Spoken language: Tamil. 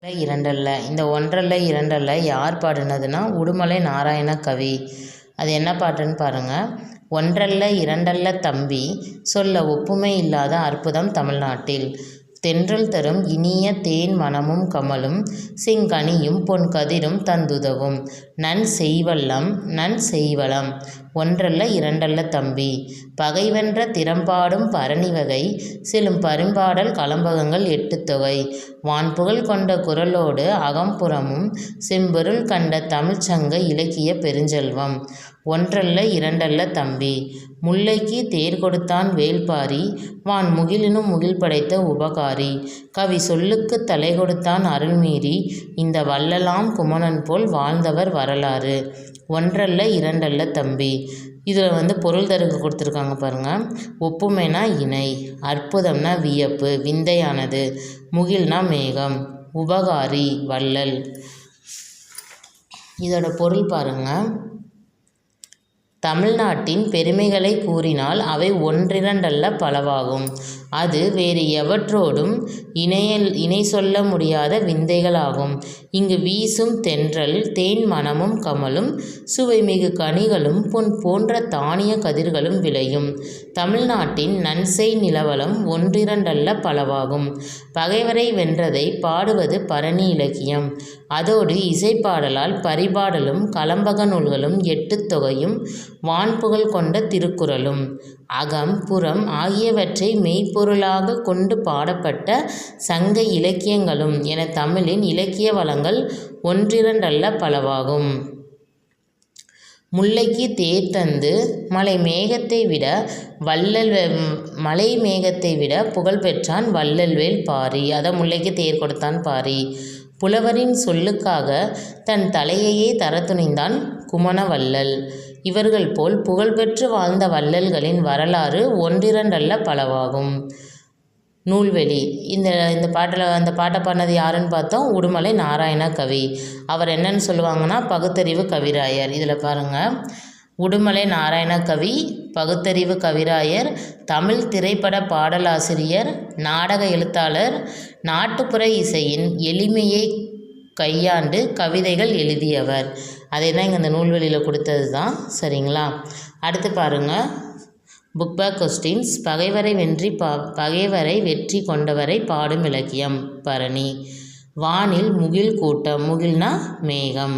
இரண்டல்ல. இந்த ஒன்றல்ல இரண்டல்ல யார் பாடினதுன்னா உடுமலை நாராயண கவி. அது என்ன பாட்டுன்னு பாருங்கள். ஒன்றல்ல இரண்டல்ல தம்பி சொல்ல ஒப்புமை இல்லாத அற்புதம் தமிழ்நாட்டில். தென்றல் தரும் இனிய தேன் மணமும் கமலும் செங்கனியும் பொன் கதிரும் தந்துதவும் நன் செய்வளம் ஒன்றல்ல இரண்டல்ல தம்பி. பகைவென்ற திறம்பாடும் பரணிவகை செலும் பரிம்பாடல் கலம்பகங்கள் 8 தொகை. வான்புகழ் கொண்ட குரலோடு அகம்புறமும் செம்பொருள் கண்ட தமிழ்ச்சங்க இலக்கிய பெருஞ்செல்வம். ஒன்றல்ல இரண்டல்ல தம்பி. முல்லைக்கு தேர் கொடுத்தான் வேள்பாரி வான் முகிலினும் முகில் படைத்த உபகாரி. கவி சொல்லுக்கு தலை கொடுத்தான் அருள்மீறி இந்த வள்ளலாம் குமணன் போல் வாழ்ந்தவர் வரலாறு. ஒன்றல்ல இரண்டல்ல தம்பி. இதில் பொருள் தருக்கு கொடுத்துருக்காங்க பாருங்கள். ஒப்புமைனா இணை, அற்புதம்னா வியப்பு விந்தையானது, முகில்னா மேகம், உபகாரி வள்ளல். இதோட பொருள் பாருங்கள். தமிழ்நாட்டின் பெருமைகளை கூறினால் அவை ஒன்றிரண்டல்ல பலவாகும். அது வேறு எவற்றோடும் இணை சொல்ல முடியாத விந்தைகளாகும். இங்கு வீசும் தென்றல் தேன் மணமும் கமலும் சுவைமிகு கனிகளும் பொன் போன்ற தானிய கதிர்களும் விளையும். தமிழ்நாட்டின் நன்செய் நிலவலம் ஒன்றிரண்டல்ல பலவாகும். பகைவரை வென்றதை பாடுவது பரணி இலக்கியம். அதோடு இசைப்பாடலால் பரிபாடலும் கலம்பக நூல்களும் 8 தொகையும் வான்புகழ் கொண்ட திருக்குறளும் அகம் புறம் ஆகியவற்றை மெய்ப்பொருளாக கொண்டு பாடப்பட்ட சங்க இலக்கியங்களும் என தமிழின் இலக்கிய வளங்கள் ஒன்றிரண்டல்ல பலவாகும். முல்லைக்கு தேர் தந்து மலை மேகத்தை விட புகழ் பெற்றான் வள்ளல்வேல் பாரி. அதை முல்லைக்கு தேர் கொடுத்தான் பாரி. புலவரின் சொல்லுக்காக தன் தலையையே தர துணிந்தான் குமணவள்ளல். இவர்கள் போல் புகழ்பெற்று வாழ்ந்த வள்ளல்களின் வரலாறு ஒன்றிரண்டல்ல பலவாகும். நூல்வெளி. இந்த பாட்டை பாடினது யாருன்னு பார்த்தோம், உடுமலை நாராயண கவி. அவர் என்னன்னு சொல்லுவாங்கன்னா பகுத்தறிவு கவிராயர். இதில் பாருங்கள். உடுமலை நாராயண கவி பகுத்தறிவு கவிராயர், தமிழ் திரைப்பட பாடலாசிரியர், நாடக எழுத்தாளர், நாட்டுப்புற இசையின் எளிமையை கையாண்டு கவிதைகள் எழுதியவர். அதை தான் இங்கே இந்த நூல்வெளியில் கொடுத்தது தான். சரிங்களா? அடுத்து பாருங்கள். Book back questions. பகைவரை வெற்றி கொண்டவரை பாடும் இலக்கியம் பரணி. வானில் முகில் கூட்டம். முகில்னா மேகம்.